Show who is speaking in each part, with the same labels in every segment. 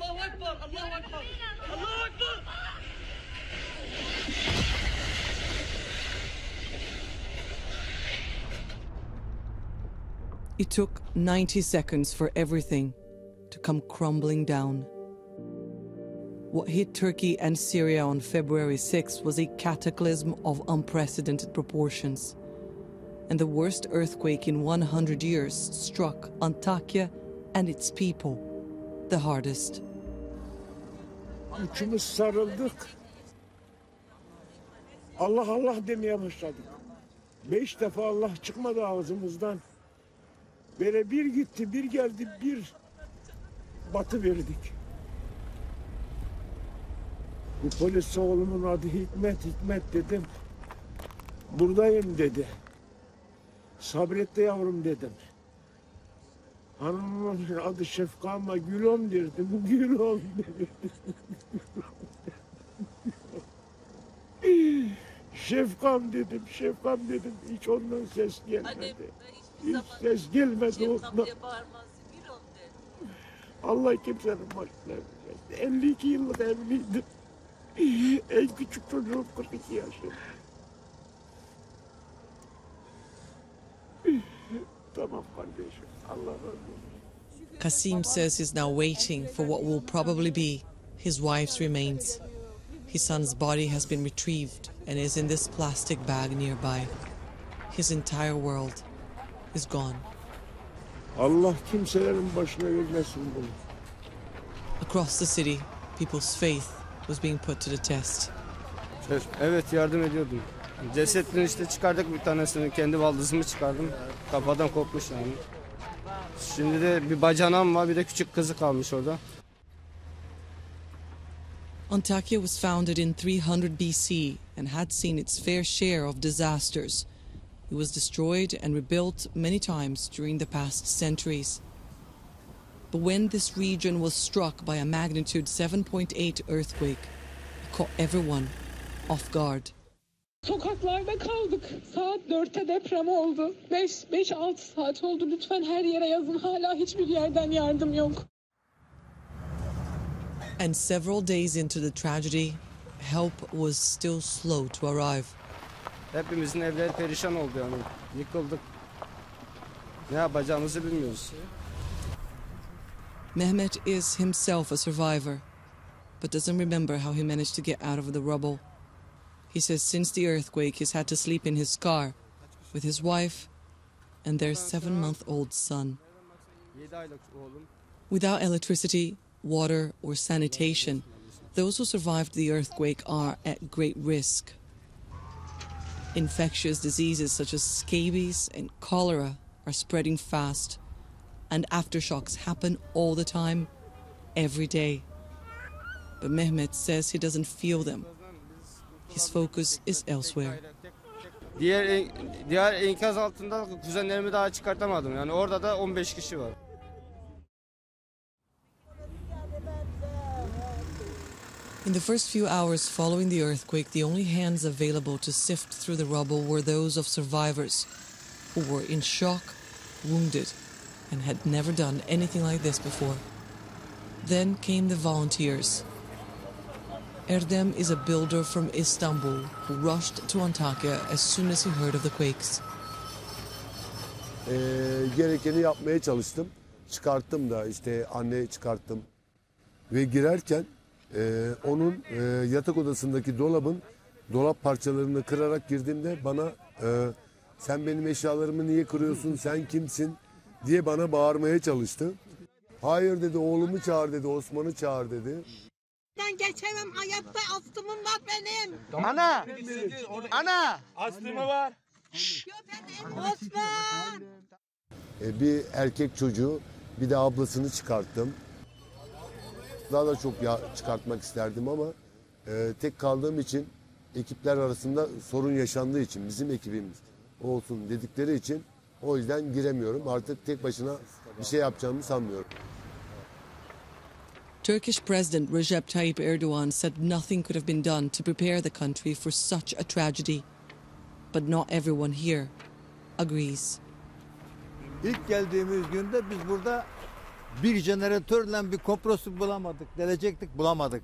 Speaker 1: Allahu Ekber, Allahu Ekber, Allahu Ekber.
Speaker 2: It took 90 seconds for everything to come crumbling down. What hit Turkey and Syria on February 6 was a cataclysm of unprecedented proportions. And the worst earthquake in 100 years struck Antakya and its people the hardest.
Speaker 3: Üçümüz sarıldık. Allah Allah demeye başladık. 5 defa Allah çıkmadı ağzımızdan. Böyle bir gitti, bir geldi, bir batı verdik. Bu polis oğlumun adı Hikmet, Hikmet dedim. Buradayım dedi. Sabret de yavrum dedim. Hanımın adı Şefka ama Gülom dedim. Gülom dedi. Şefkam dedim, Şefkam dedim. Hiç ondan ses gelmedi. Hiç ses gelmedi ondan. Allah kimsenin başına vermesin. 52 yıllık evliydim. En küçük çocuğum 42 yaşında. Tamam kardeşim. Allah razı olsun.
Speaker 2: Kasim says he's now waiting for what will probably be his wife's remains. His son's body has been retrieved and is in this plastic bag nearby. His entire world is gone.
Speaker 3: Allah kimselerin başına vermesin bunu.
Speaker 2: Across the city, people's faith was being put to the test.
Speaker 4: Evet, yardım ediyordum. Cesetini işte çıkardık, bir tanesini, kendi baldızımı çıkardım. Kafadan kopmuş yani. Şimdi de bir bacanam var, bir de küçük kızı kalmış orada.
Speaker 2: Antakya was founded in 300 BC and had seen its fair share of disasters. It was destroyed and rebuilt many times during the past centuries. But when this region was struck by a magnitude 7.8 earthquake, it caught everyone off guard.
Speaker 5: Sokaklarda kaldık. Saat 4'te deprem oldu. 5-6 saat oldu. Lütfen her yere yazın. Hala hiçbir yerden yardım yok.
Speaker 2: And several days into the tragedy, help was still slow to arrive.
Speaker 4: Hepimizin evleri perişan oldu yani. Yıkıldık. Ne yapacağımızı bilmiyoruz.
Speaker 2: Mehmet is himself a survivor, but doesn't remember how he managed to get out of the rubble. He says since the earthquake, he's had to sleep in his car with his wife and their 7-month-old son. Without electricity, water, or sanitation, those who survived the earthquake are at great risk. Infectious diseases such as scabies and cholera are spreading fast, and aftershocks happen all the time, every day. But Mehmet says he doesn't feel them. His focus is elsewhere.
Speaker 4: Diğer enkaz altında kuzenlerimi daha çıkartamadım. Yani orada da 15 kişi var.
Speaker 2: In the first few hours following the earthquake, the only hands available to sift through the rubble were those of survivors who were in shock, wounded, and had never done anything like this before. Then came the volunteers. Erdem is a builder from Istanbul who rushed to Antakya as soon as he heard of the quakes.
Speaker 6: Gerekeni yapmaya çalıştım. Çıkarttım da işte anneyi çıkarttım. Ve girerken onun yatak odasındaki dolap parçalarını kırarak girdiğimde bana sen benim eşyalarımı niye kırıyorsun, sen kimsin diye bana bağırmaya çalıştı. Hayır dedi, oğlumu çağır dedi, Osman'ı çağır dedi.
Speaker 7: Ben geçemem, hayatta astımım var benim.
Speaker 4: Ana! Ana!
Speaker 1: Astımı var.
Speaker 7: Osman!
Speaker 6: Bir erkek çocuğu, bir de ablasını çıkarttım. Daha da çok çıkartmak isterdim ama tek kaldığım için ekipler arasında sorun yaşandığı için bizim ekibimiz olsun dedikleri için o yüzden giremiyorum. Artık tek başına bir şey yapacağımı sanmıyorum.
Speaker 2: Turkish President Recep Tayyip Erdogan said nothing could have been done to prepare the country for such a tragedy. But not everyone here agrees.
Speaker 8: İlk geldiğimiz günde biz burada Bir jeneratörle bir kompresör bulamadık. Delecektik, bulamadık.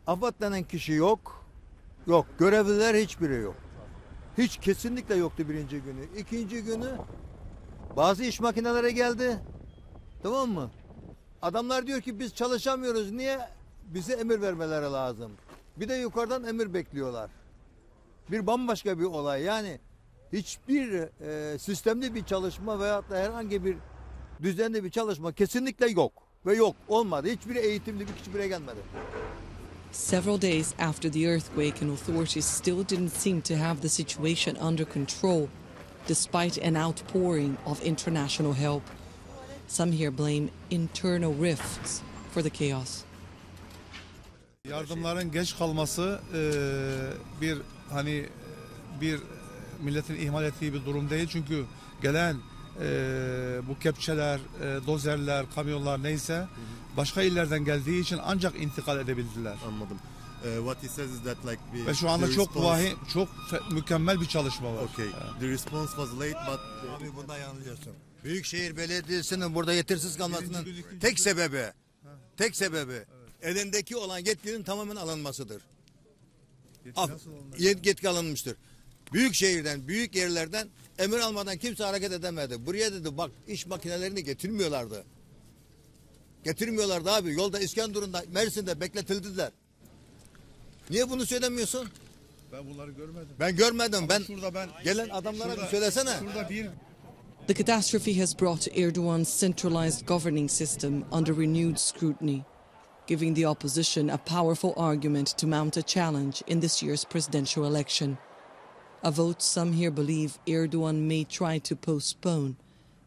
Speaker 8: AFAD denen kişi yok. Yok. Görevliler hiçbiri yok. Hiç kesinlikle yoktu birinci günü. İkinci günü bazı iş makineleri geldi. Tamam mı? Adamlar diyor ki biz çalışamıyoruz. Niye? Bize emir vermeleri lazım. Bir de yukarıdan emir bekliyorlar. Bir bambaşka bir olay. Yani hiçbir sistemli bir çalışma veyahut da herhangi bir düzenli bir çalışma kesinlikle yok. Ve yok. Olmadı. Hiçbir eğitimli bir kişi buraya gelmedi.
Speaker 2: Several days after the earthquake, and authorities still didn't seem to have the situation under control, despite an outpouring of international help. Some here blame internal rifts for the chaos.
Speaker 9: Yardımların geç kalması bir milletin ihmal ettiği bir durum değil. Çünkü gelen bu kepçeler, dozerler, kamyonlar neyse başka illerden geldiği için ancak intikal edebildiler.
Speaker 10: Anladım. What he says is that like
Speaker 9: ve şu anda çok mükemmel bir çalışma var.
Speaker 10: Okay. The response was late but
Speaker 8: Abi bunda yanılıyorsun. Büyükşehir Belediyesi'nin burada yetersiz kalmasının tek sebebi elindeki olan yetkinin tamamen alınmasıdır. Yetki alınmıştır. Büyükşehir'den, büyük yerlerden emir almadan kimse hareket edemedi. Buraya dedi bak iş makinelerini getirmiyorlardı. Getirmiyorlardı abi. Yolda İskenderun'da, Mersin'de bekletildiler. Niye bunu söylemiyorsun?
Speaker 9: Ben bunları görmedim.
Speaker 8: Ben görmedim. Gelen adamlara bir söylesene.
Speaker 2: The catastrophe has brought Erdogan's centralized governing system under renewed scrutiny, giving the opposition a powerful argument to mount a challenge in this year's presidential election. A vote some here believe Erdogan may try to postpone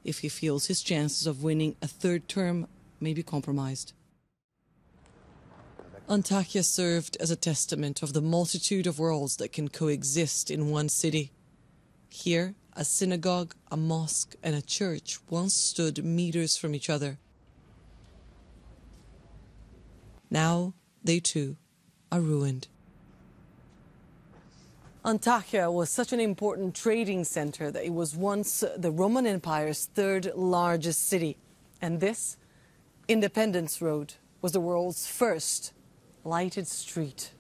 Speaker 2: if he feels his chances of winning a third term may be compromised. Antakya served as a testament of the multitude of worlds that can coexist in one city. Here, a synagogue, a mosque, and a church once stood meters from each other. Now, they too are ruined. Antakya was such an important trading center that it was once the Roman Empire's third largest city. And this, Independence Road, was the world's first lighted street.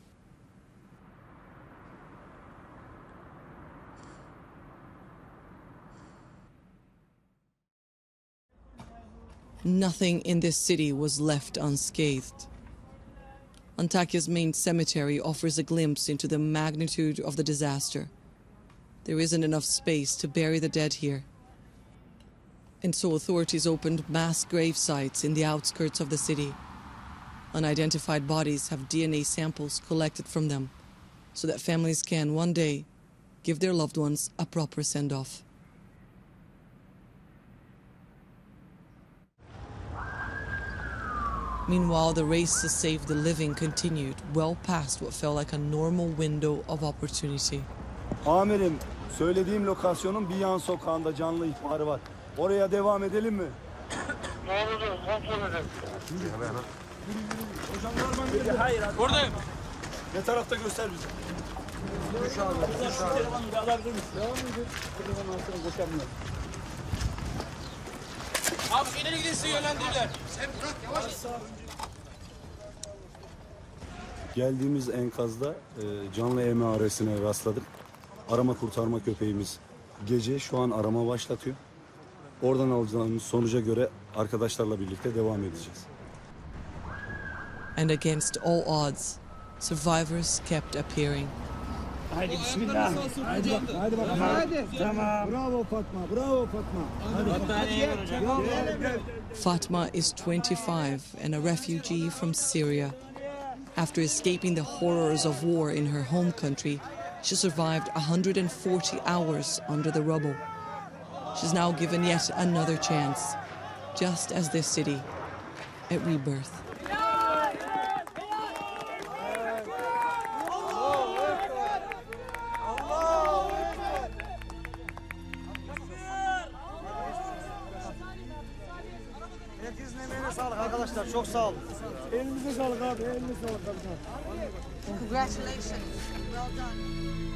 Speaker 2: Nothing in this city was left unscathed. Antakya's main cemetery offers a glimpse into the magnitude of the disaster. There isn't enough space to bury the dead here. And so authorities opened mass grave sites in the outskirts of the city. Unidentified bodies have DNA samples collected from them so that families can one day give their loved ones a proper send-off. Meanwhile, the race to save the living continued well past what felt like a normal window of opportunity.
Speaker 11: Amirim, söylediğim lokasyonun bir yan sokağında canlı ihbarı var. Oraya devam edelim mi?
Speaker 1: Ne oldu? Kontrol edelim. Hayır abi. Buradayım.
Speaker 11: Ne tarafta göster bize.
Speaker 1: Düş abi. Düş abi. Alabilir misin? Devam edin. Abi ileri gidin sizi yönlendirirler. Sen bırak yavaş.
Speaker 11: Geldiğimiz enkazda canlı emaresine rastladık. Arama kurtarma köpeğimiz gece şu an arama başlatıyor. Oradan alacağımız sonuca göre arkadaşlarla birlikte devam edeceğiz.
Speaker 2: And against all odds, survivors kept appearing.
Speaker 3: Haydi bismillah. Haydi bak, haydi bakalım. Haydi. Tamam. Bravo Fatma, bravo Fatma. Hadi.
Speaker 2: Fatma is 25 and a refugee from Syria. After escaping the horrors of war in her home country, she survived 140 hours under the rubble. She's now given yet another chance, just as this city, at rebirth.
Speaker 11: Herkesin emeğine sağlık arkadaşlar. Çok sağ olun.
Speaker 3: Elinize sağlık abi, elinize sağlık abi.
Speaker 7: Congratulations. Well done.